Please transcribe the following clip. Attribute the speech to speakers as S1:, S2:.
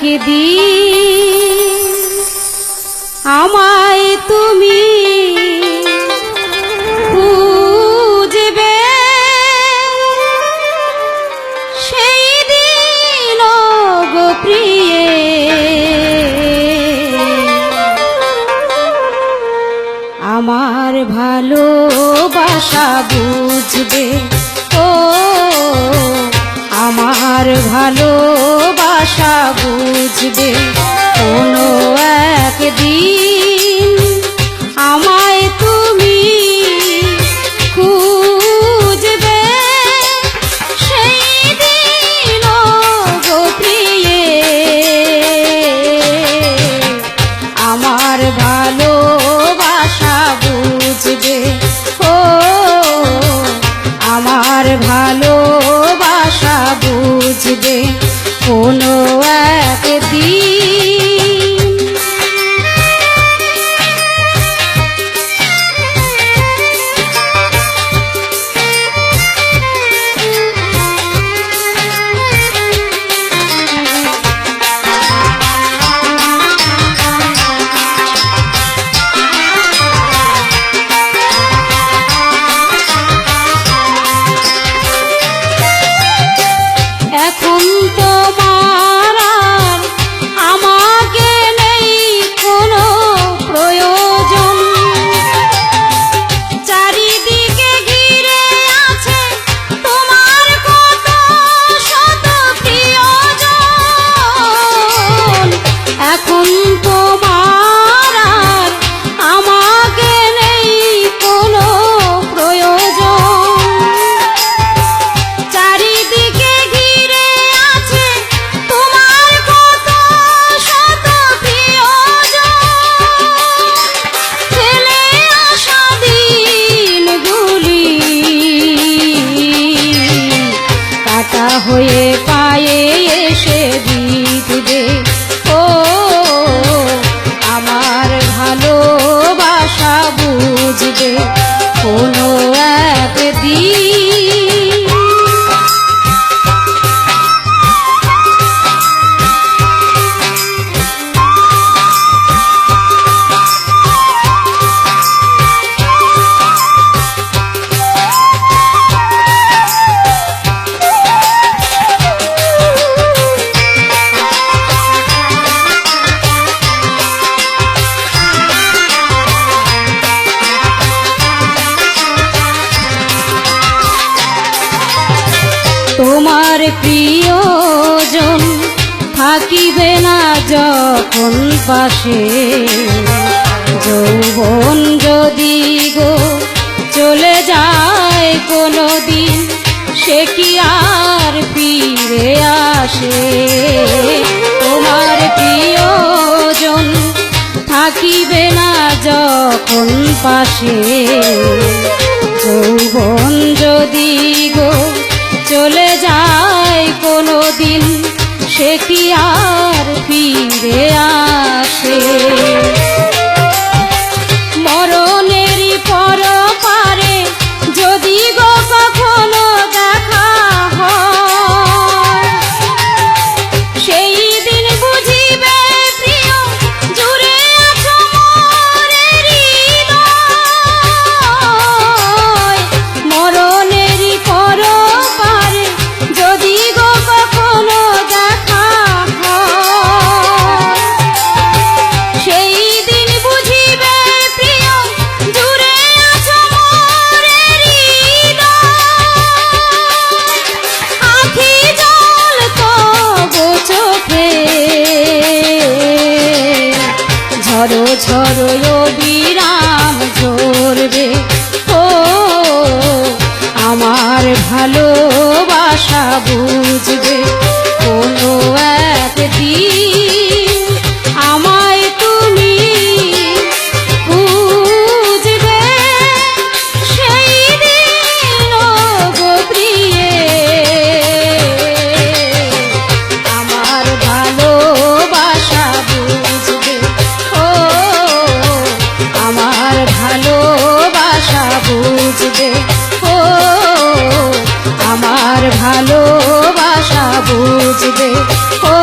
S1: একদিন আমায় তুমি খুঁজবে, সেই দিন গো প্রিয়ে আমার ভালোবাসা বুঝবে। ও আমার ভালোবাসা বুঝবে কোনো একদিন আমায় তুমি খুঁজবে, সেই দিন গো প্রিয়ে আমার ভালোবাসা বুঝবে। ও আমার ভালোবাসা বুঝবে কোনো একদিন। এখন তোমার আর আমাকে নেই কোনো প্রয়োজন, চারিদিকে ঘিরে আছে তোমার কত শত প্রিয়জন। এখন তোমার আর আমাকে নেই কোনো প্রয়োজন, চারিদিকে ঘিরে আছে তোমার কত শত প্রিয়জন। ফেলে আসা দিনগুলি কাটা হয়ে পায়ে এসে বিঁধবে। ও আমার ভালোবাসা বুঝবে কোনো একদিন। তোমার প্রিয়জন থাকিবে না যখন পাশে, যৌবন যদি গো চলে যায় কোনো দিন, সে কি আর ফিরে আসে? তোমার প্রিয়জন থাকিবে না যখন পাশে, যৌবন যদি গো চলে যায় কোনো দিন, সে কি আর ফিরে আসে? মরণেরই পর পারে যদি গো কখনো দেখা হয়, সেই দিন বুঝিবে প্রিয় জুড়ে আছো মোর হৃদয়। মরণেরই পর পারে যদি গো কখনো দেখা হয়, সেই দিন বুঝিবে প্রিয় জুড়ে আছো মোর হৃদয়। আখি জল তবু চোখে ঝরো ঝরো অবিরাম ঝরবে। ও আমার ভালোবাসা বুঝবে কোনো একদিন আমায় তুমি খুঁজবে, সেই দিন গো প্রিয়ে আমার ভালোবাসা বুঝবে। ও আমার ভালোবাসা বুঝবে। ও আমার ভালোবাসা বুঝবে। ও